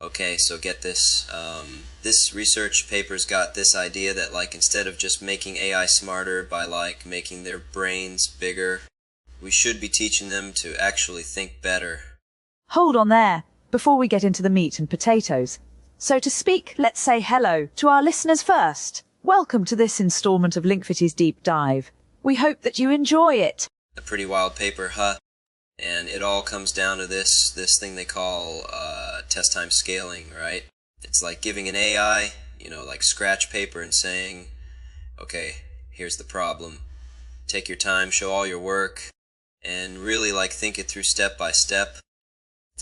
Okay, so get this. This research paper's got this idea that instead of just making AI smarter by making their brains bigger, we should be teaching them to actually think better. Hold on there, before we get into the meat and potatoes. So to speak, let's say hello to our listeners first. Welcome to this installment of Linkvity's Deep Dive. We hope that you enjoy it. A pretty wild paper, huh? And it all comes down to this thing they call test time scaling, right? It's like giving an AI, scratch paper and saying, okay, here's the problem. Take your time, show all your work, and really think it through step by step.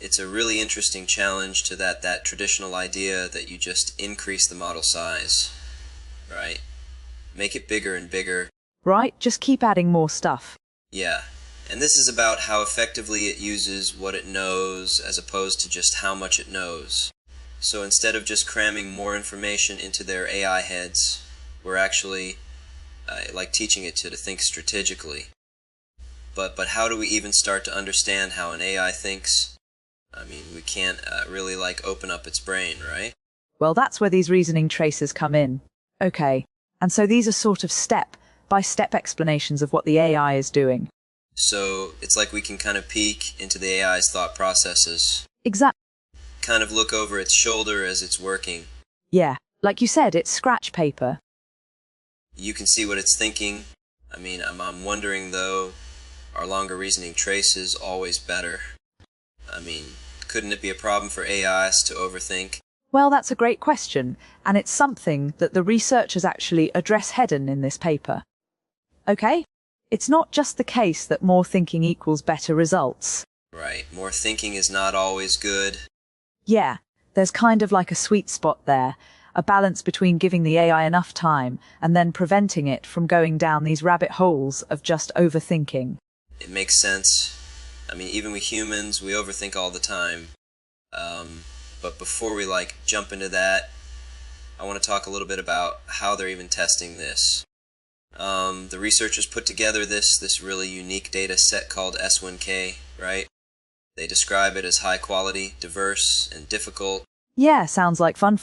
It's a really interesting challenge to that traditional idea that you just increase the model size, right? Make it bigger and bigger. Right, just keep adding more stuff. Yeah. And this is about how effectively it uses what it knows as opposed to just how much it knows. So instead of just cramming more information into their AI heads, we're actually teaching it to think strategically. But how do we even start to understand how an AI thinks? I mean, we can't really open up its brain, right? Well, that's where these reasoning traces come in. Okay, and so these are sort of step-by-step explanations of what the AI is doing. So it's like we can kind of peek into the AI's thought processes. Exactly. Kind of look over its shoulder as it's working. Yeah, like you said, it's scratch paper. You can see what it's thinking. I mean, I'm wondering though, are longer reasoning traces always better? I mean, couldn't it be a problem for AIs to overthink? Well, that's a great question, and it's something that the researchers actually address head-on in this paper. Okay? It's not just the case that more thinking equals better results. Right, more thinking is not always good. Yeah, there's kind of like a sweet spot there, a balance between giving the AI enough time and then preventing it from going down these rabbit holes of just overthinking. It makes sense. I mean, even we humans, we overthink all the time. But before we jump into that, I want to talk a little bit about how they're even testing this. The researchers put together this really unique data set called S1K, right? They describe it as high quality, diverse, and difficult. Yeah, sounds like fun.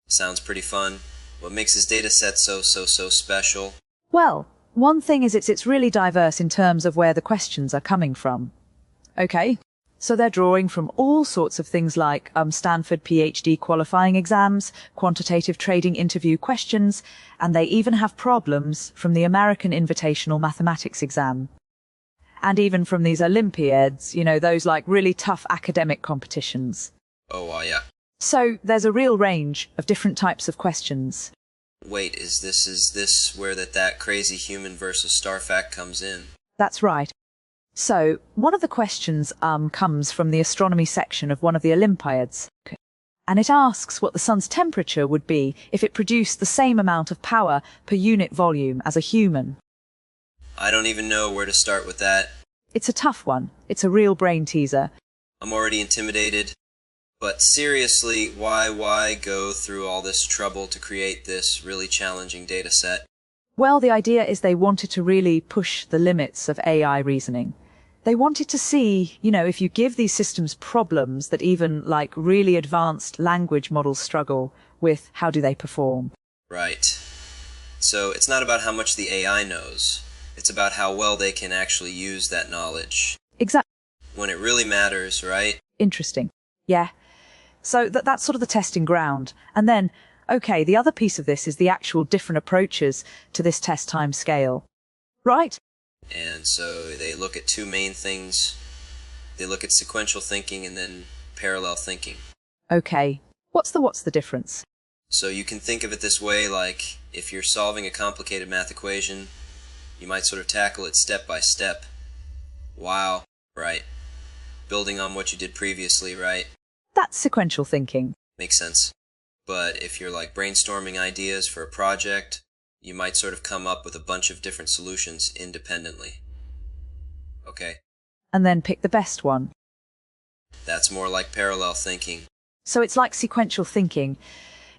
Sounds pretty fun. What makes this data set so special? Well, one thing is it's really diverse in terms of where the questions are coming from. Okay, so they're drawing from all sorts of things like Stanford PhD qualifying exams, quantitative trading interview questions, and they even have problems from the American Invitational Mathematics exam. And even from these Olympiads, those really tough academic competitions. Oh, yeah. So there's a real range of different types of questions. Wait, is this where that crazy human versus star fact comes in? That's right. So, one of the questions comes from the astronomy section of one of the Olympiads, and it asks what the sun's temperature would be if it produced the same amount of power per unit volume as a human. I don't even know where to start with that. It's a tough one. It's a real brain teaser. I'm already intimidated. But seriously, why go through all this trouble to create this really challenging data set? Well, the idea is they wanted to really push the limits of AI reasoning. They wanted to see, if you give these systems problems that even really advanced language models struggle with, how do they perform? Right. So it's not about how much the AI knows. It's about how well they can actually use that knowledge. Exactly. When it really matters, right? Interesting. Yeah. So that's sort of the testing ground. And then, okay, the other piece of this is the actual different approaches to this test time scale. Right? And so they look at two main things. They look at sequential thinking and then parallel thinking. Okay. What's the difference? So you can think of it this way, if you're solving a complicated math equation, you might sort of tackle it step by step. Wow. Right. Building on what you did previously, right? That's sequential thinking. Makes sense. But if you're brainstorming ideas for a project, you might sort of come up with a bunch of different solutions independently. Okay. And then pick the best one. That's more like parallel thinking. So it's like sequential thinking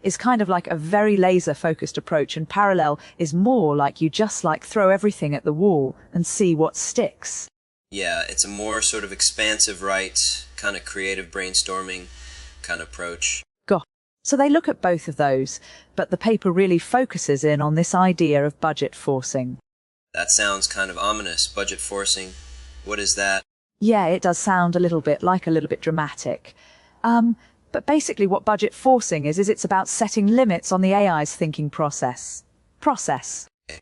is kind of like a very laser-focused approach, and parallel is more like you just throw everything at the wall and see what sticks. Yeah, it's a more sort of expansive, right, kind of creative brainstorming. kind of approach. Gosh. So they look at both of those, but the paper really focuses in on this idea of budget forcing. That sounds kind of ominous, budget forcing. What is that? Yeah, it does sound a little bit dramatic. But basically what budget forcing is it's about setting limits on the AI's thinking process. Okay.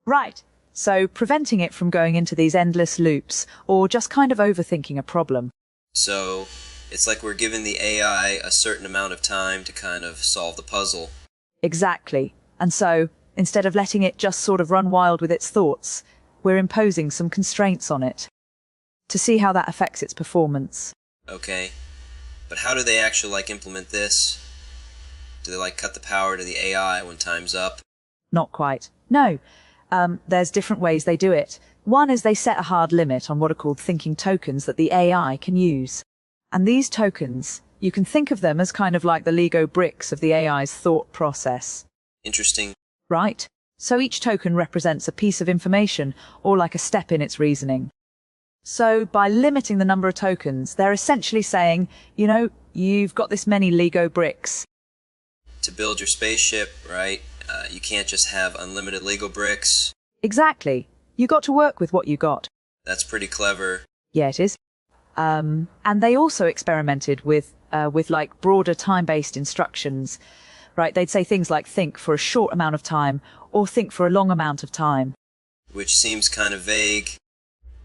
Right. So preventing it from going into these endless loops or just kind of overthinking a problem. So it's like we're giving the AI a certain amount of time to kind of solve the puzzle. Exactly. And so, instead of letting it just sort of run wild with its thoughts, we're imposing some constraints on it to see how that affects its performance. Okay. But how do they actually implement this? Do they cut the power to the AI when time's up? Not quite. No. There's different ways they do it. One is they set a hard limit on what are called thinking tokens that the AI can use. And these tokens, you can think of them as kind of like the Lego bricks of the AI's thought process. Interesting. Right? So each token represents a piece of information or like a step in its reasoning. So by limiting the number of tokens, they're essentially saying, you've got this many Lego bricks. To build your spaceship, right? You can't just have unlimited Lego bricks. Exactly. You got to work with what you got. That's pretty clever. Yeah, it is. And they also experimented with broader time-based instructions, right? They'd say things like think for a short amount of time or think for a long amount of time. Which seems kind of vague.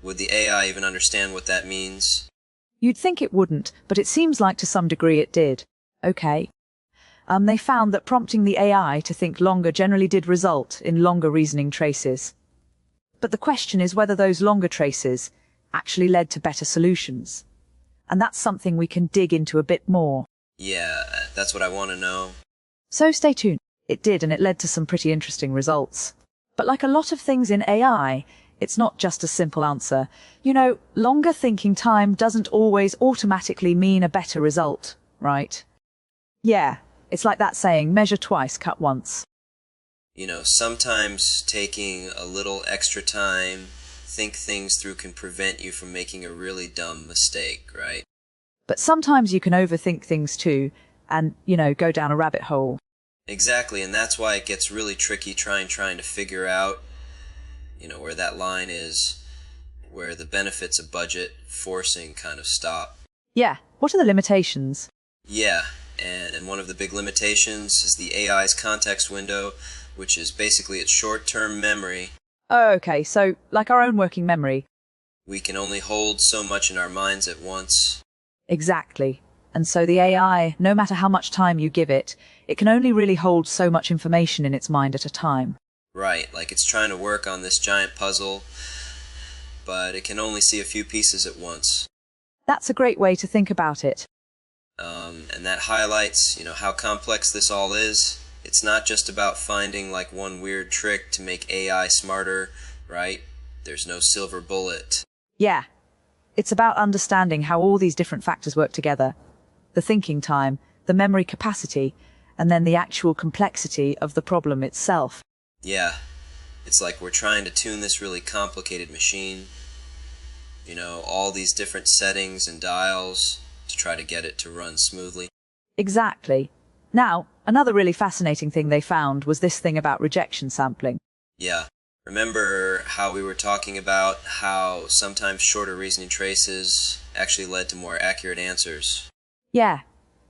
Would the AI even understand what that means? You'd think it wouldn't, but it seems like to some degree it did. Okay. They found that prompting the AI to think longer generally did result in longer reasoning traces. But the question is whether those longer traces actually led to better solutions. And that's something we can dig into a bit more. Yeah, that's what I want to know. So stay tuned. It did, and it led to some pretty interesting results. But like a lot of things in AI, it's not just a simple answer. Longer thinking time doesn't always automatically mean a better result, right? Yeah, it's like that saying, measure twice, cut once. Sometimes taking a little extra time, think things through can prevent you from making a really dumb mistake, right? But sometimes you can overthink things too, and, go down a rabbit hole. Exactly, and that's why it gets really tricky trying to figure out, where that line is, where the benefits of budget forcing kind of stop. Yeah, what are the limitations? Yeah, and one of the big limitations is the AI's context window, which is basically its short-term memory. Oh, okay, so like our own working memory. We can only hold so much in our minds at once. Exactly. And so the AI, no matter how much time you give it, it can only really hold so much information in its mind at a time. Right, like it's trying to work on this giant puzzle, but it can only see a few pieces at once. That's a great way to think about it. And that highlights, how complex this all is. It's not just about finding one weird trick to make AI smarter, right? There's no silver bullet. Yeah. It's about understanding how all these different factors work together. The thinking time, the memory capacity, and then the actual complexity of the problem itself. Yeah. It's like we're trying to tune this really complicated machine. All these different settings and dials to try to get it to run smoothly. Exactly. Now, another really fascinating thing they found was this thing about rejection sampling. Yeah. Remember how we were talking about how sometimes shorter reasoning traces actually led to more accurate answers? Yeah.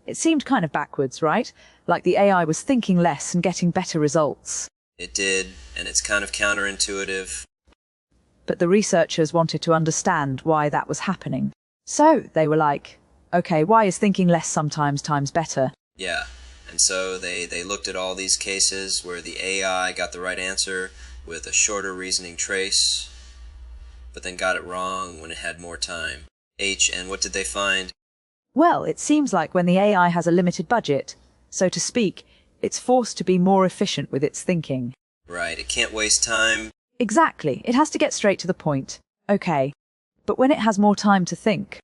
It seemed kind of backwards, right? Like the AI was thinking less and getting better results. It did, and it's kind of counterintuitive. But the researchers wanted to understand why that was happening. So they were like, okay, why is thinking less sometimes times better? Yeah, and so they looked at all these cases where the AI got the right answer with a shorter reasoning trace, but then got it wrong when it had more time. And what did they find? Well, it seems like when the AI has a limited budget, so to speak, it's forced to be more efficient with its thinking. Right, it can't waste time. Exactly, it has to get straight to the point. Okay, but when it has more time to think,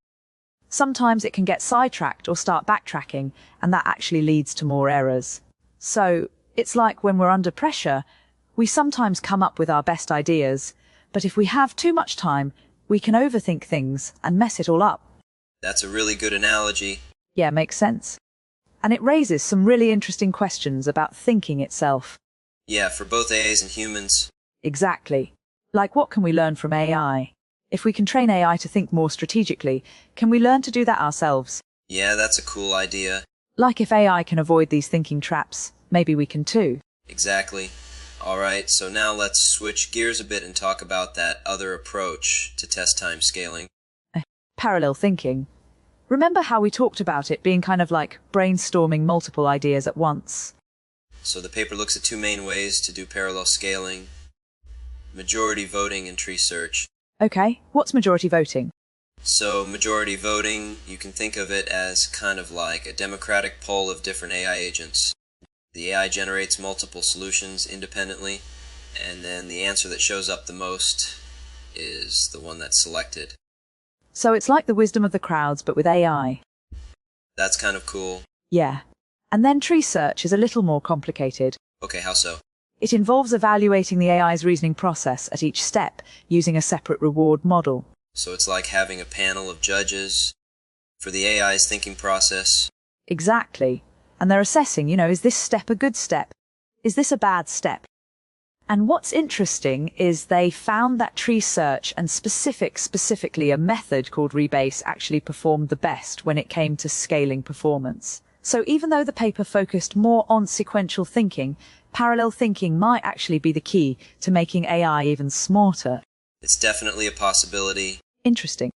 sometimes it can get sidetracked or start backtracking, and that actually leads to more errors. So, it's like when we're under pressure, we sometimes come up with our best ideas, but if we have too much time, we can overthink things and mess it all up. That's a really good analogy. Yeah, makes sense. And it raises some really interesting questions about thinking itself. Yeah, for both AIs and humans. Exactly. Like, what can we learn from AI? If we can train AI to think more strategically, can we learn to do that ourselves? Yeah, that's a cool idea. Like, if AI can avoid these thinking traps, maybe we can too. Exactly. Alright, so now let's switch gears a bit and talk about that other approach to test time scaling. Parallel thinking. Remember how we talked about it being kind of like brainstorming multiple ideas at once? So the paper looks at two main ways to do parallel scaling: majority voting and tree search. Okay, what's majority voting? So majority voting, you can think of it as kind of like a democratic poll of different AI agents. The AI generates multiple solutions independently, and then the answer that shows up the most is the one that's selected. So it's like the wisdom of the crowds, but with AI. That's kind of cool. Yeah. And then tree search is a little more complicated. Okay, how so? It involves evaluating the AI's reasoning process at each step using a separate reward model. So it's like having a panel of judges for the AI's thinking process. Exactly. And they're assessing, is this step a good step? Is this a bad step? And what's interesting is they found that tree search and specifically a method called rebase actually performed the best when it came to scaling performance. So even though the paper focused more on sequential thinking, parallel thinking might actually be the key to making AI even smarter. It's definitely a possibility. Interesting.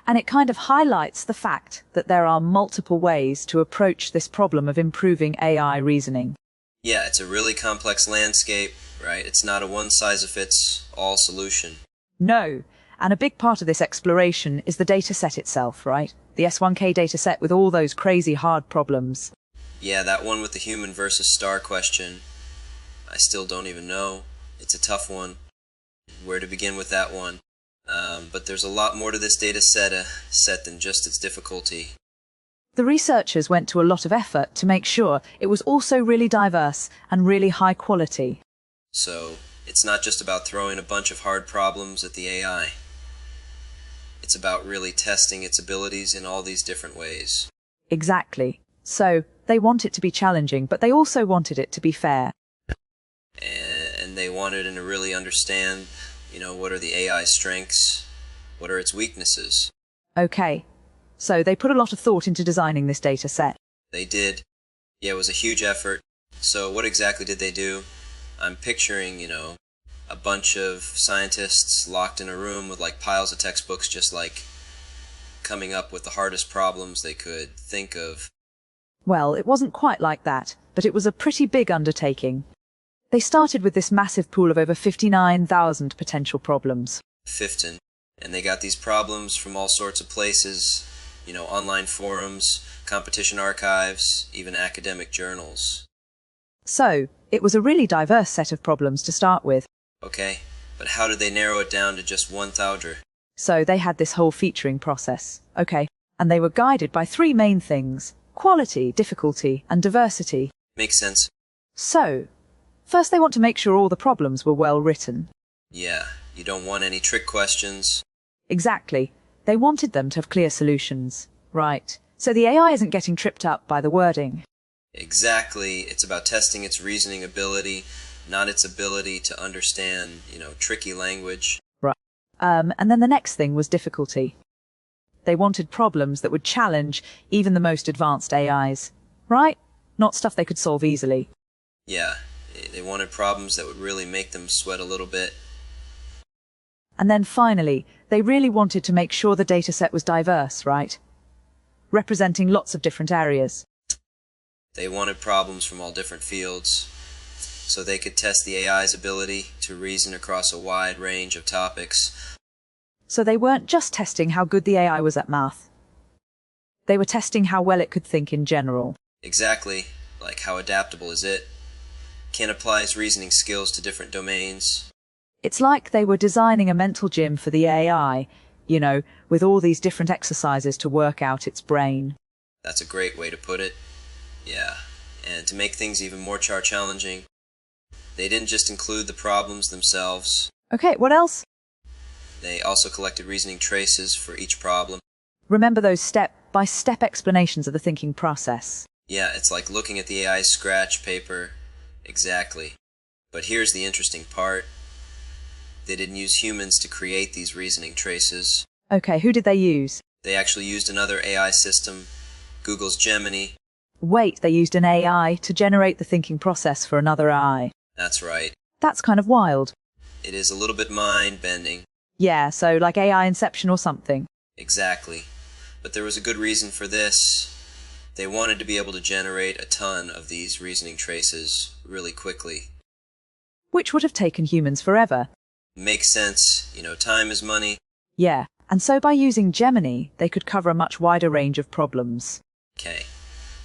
And it kind of highlights the fact that there are multiple ways to approach this problem of improving AI reasoning. Yeah, it's a really complex landscape, right? It's not a one-size-fits-all solution. No. And a big part of this exploration is the dataset itself, right? The S1K dataset with all those crazy hard problems. Yeah, that one with the human versus star question. I still don't even know. It's a tough one. Where to begin with that one. But there's a lot more to this data set than just its difficulty. The researchers went to a lot of effort to make sure it was also really diverse and really high quality. So, it's not just about throwing a bunch of hard problems at the AI. It's about really testing its abilities in all these different ways. Exactly. So, they want it to be challenging, but they also wanted it to be fair. And they wanted to really understand, what are the AI's strengths? What are its weaknesses? Okay. So they put a lot of thought into designing this data set. They did. Yeah, it was a huge effort. So what exactly did they do? I'm picturing, a bunch of scientists locked in a room with piles of textbooks, just coming up with the hardest problems they could think of. Well, it wasn't quite like that, but it was a pretty big undertaking. They started with this massive pool of over 59,000 potential problems. 15. And they got these problems from all sorts of places, online forums, competition archives, even academic journals. So, it was a really diverse set of problems to start with. Okay, but how did they narrow it down to just 1,000? So they had this whole featuring process. Okay, and they were guided by three main things: quality, difficulty, and diversity. Makes sense. So, first they want to make sure all the problems were well written. Yeah, you don't want any trick questions. Exactly. They wanted them to have clear solutions. Right. So the AI isn't getting tripped up by the wording. Exactly. It's about testing its reasoning ability, not its ability to understand, tricky language. Right. And then the next thing was difficulty. They wanted problems that would challenge even the most advanced AIs. Right? Not stuff they could solve easily. Yeah. They wanted problems that would really make them sweat a little bit. And then finally, they really wanted to make sure the dataset was diverse, right? Representing lots of different areas. They wanted problems from all different fields, so they could test the AI's ability to reason across a wide range of topics. So they weren't just testing how good the AI was at math. They were testing how well it could think in general. Exactly. Like how adaptable is it? Can apply its reasoning skills to different domains. It's like they were designing a mental gym for the AI, with all these different exercises to work out its brain. That's a great way to put it. Yeah, and to make things even more challenging, they didn't just include the problems themselves. Okay, what else? They also collected reasoning traces for each problem. Remember those step-by-step explanations of the thinking process. Yeah, it's like looking at the AI's scratch paper. Exactly. But here's the interesting part. They didn't use humans to create these reasoning traces. Okay, who did they use? They actually used another AI system, Google's Gemini. Wait, they used an AI to generate the thinking process for another AI. That's right. That's kind of wild. It is a little bit mind-bending. Yeah, so like AI Inception or something. Exactly. But there was a good reason for this. They wanted to be able to generate a ton of these reasoning traces really quickly. Which would have taken humans forever. Makes sense. Time is money. Yeah, and so by using Gemini, they could cover a much wider range of problems. Okay.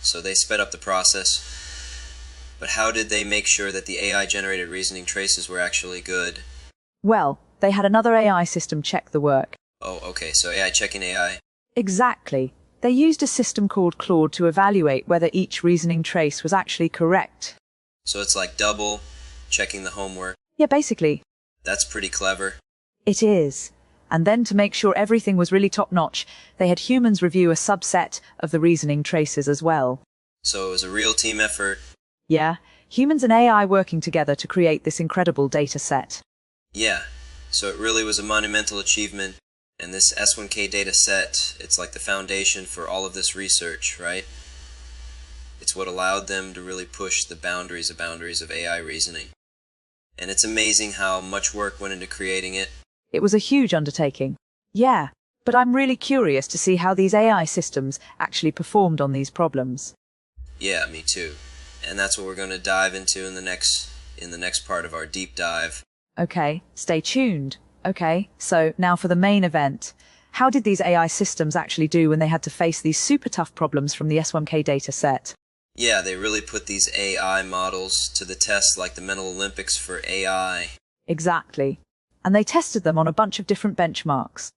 So they sped up the process. But how did they make sure that the AI-generated reasoning traces were actually good? Well, they had another AI system check the work. Oh, okay, so AI checking AI. Exactly. They used a system called Claude to evaluate whether each reasoning trace was actually correct. So it's like double checking the homework. Yeah, basically. That's pretty clever. It is. And then to make sure everything was really top-notch, they had humans review a subset of the reasoning traces as well. So it was a real team effort. Yeah, humans and AI working together to create this incredible data set. Yeah, so it really was a monumental achievement. And this S1K data set, it's like the foundation for all of this research, right? It's what allowed them to really push the boundaries of AI reasoning. And it's amazing how much work went into creating it. It was a huge undertaking. Yeah, but I'm really curious to see how these AI systems actually performed on these problems. Yeah, me too. And that's what we're going to dive into in the next part of our deep dive. Okay, stay tuned. Okay, so now for the main event. How did these AI systems actually do when they had to face these super tough problems from the S1K data set? Yeah, they really put these AI models to the test like the Mental Olympics for AI. Exactly. And they tested them on a bunch of different benchmarks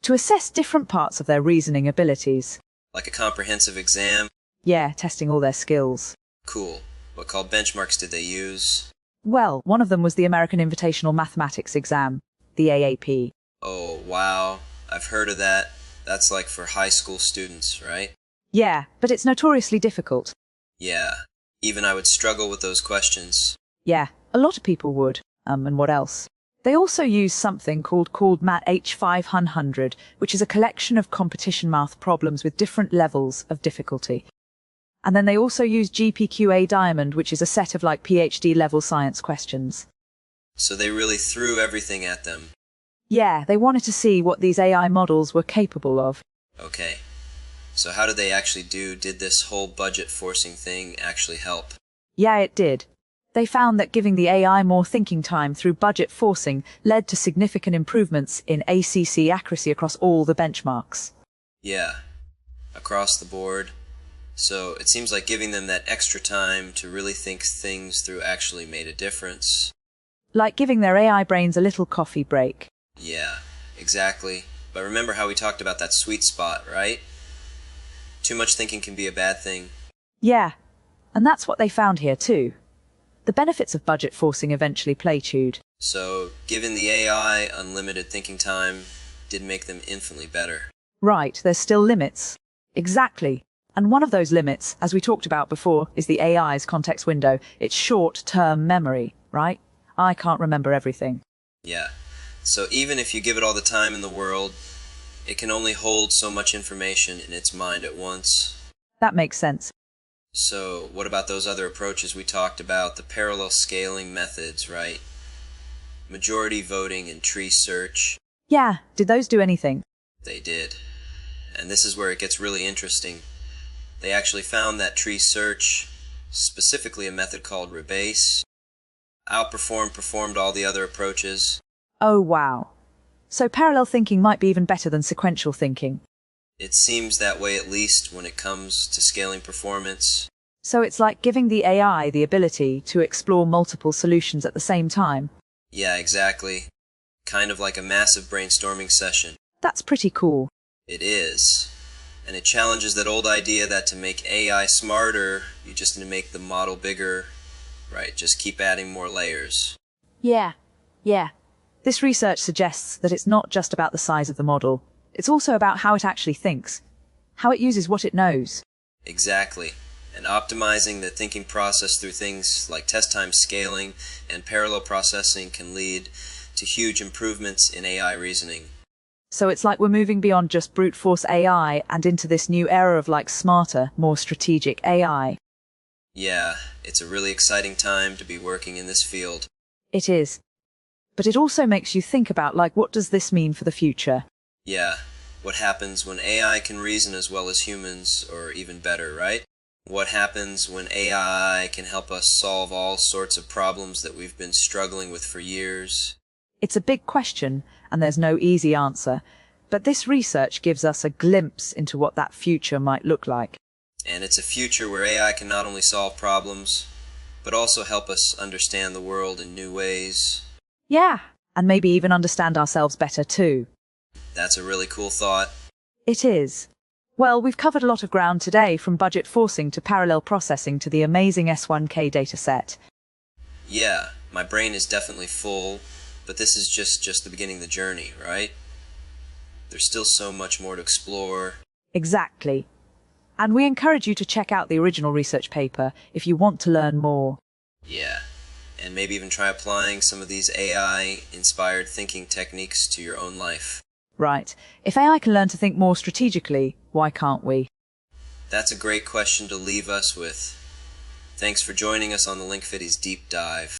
to assess different parts of their reasoning abilities. Like a comprehensive exam? Yeah, testing all their skills. Cool. What kind of benchmarks did they use? Well, one of them was the American Invitational Mathematics Exam, the AAP. Oh, wow. I've heard of that. That's like for high school students, right? Yeah, but it's notoriously difficult. Yeah. Even I would struggle with those questions. Yeah, a lot of people would. And what else? They also use something called MAT H500, which is a collection of competition math problems with different levels of difficulty. And then they also use GPQA Diamond, which is a set of like PhD level science questions. So they really threw everything at them. Yeah, they wanted to see what these AI models were capable of. Okay. So how did they actually do? Did this whole budget forcing thing actually help? Yeah, it did. They found that giving the AI more thinking time through budget forcing led to significant improvements in ACC accuracy across all the benchmarks. Yeah. Across the board. So it seems like giving them that extra time to really think things through actually made a difference. Like giving their AI brains a little coffee break. Yeah, exactly. But remember how we talked about that sweet spot, right? Too much thinking can be a bad thing. Yeah, and that's what they found here too. The benefits of budget forcing eventually plateaued. So giving the AI unlimited thinking time did make them infinitely better. Right, there's still limits. Exactly. And one of those limits, as we talked about before, is the AI's context window. It's short-term memory, right? I can't remember everything. Yeah. So even if you give it all the time in the world, it can only hold so much information in its mind at once. That makes sense. So what about those other approaches we talked about, the parallel scaling methods, right? Majority voting and tree search. Yeah, did those do anything? They did. And this is where it gets really interesting. They actually found that tree search, specifically a method called rebase, performed all the other approaches. Oh, wow. So parallel thinking might be even better than sequential thinking. It seems that way, at least when it comes to scaling performance. So it's like giving the AI the ability to explore multiple solutions at the same time. Yeah, exactly. Kind of like a massive brainstorming session. That's pretty cool. It is. And it challenges that old idea that to make AI smarter, you just need to make the model bigger, right? Just keep adding more layers. Yeah. This research suggests that it's not just about the size of the model. It's also about how it actually thinks, how it uses what it knows. Exactly. And optimizing the thinking process through things like test time scaling and parallel processing can lead to huge improvements in AI reasoning. So it's like we're moving beyond just brute force AI and into this new era of like smarter, more strategic AI. Yeah, it's a really exciting time to be working in this field. It is. But it also makes you think about like, what does this mean for the future? Yeah, what happens when AI can reason as well as humans, or even better, right? What happens when AI can help us solve all sorts of problems that we've been struggling with for years? It's a big question, and there's no easy answer. But this research gives us a glimpse into what that future might look like. And it's a future where AI can not only solve problems, but also help us understand the world in new ways. Yeah, and maybe even understand ourselves better too. That's a really cool thought. It is. Well, we've covered a lot of ground today, from budget forcing to parallel processing to the amazing S1K dataset. Yeah, my brain is definitely full, but this is just the beginning of the journey, right? There's still so much more to explore. Exactly. And we encourage you to check out the original research paper if you want to learn more. Yeah, and maybe even try applying some of these AI-inspired thinking techniques to your own life. Right. If AI can learn to think more strategically, why can't we? That's a great question to leave us with. Thanks for joining us on the Linkfitty's Deep Dive.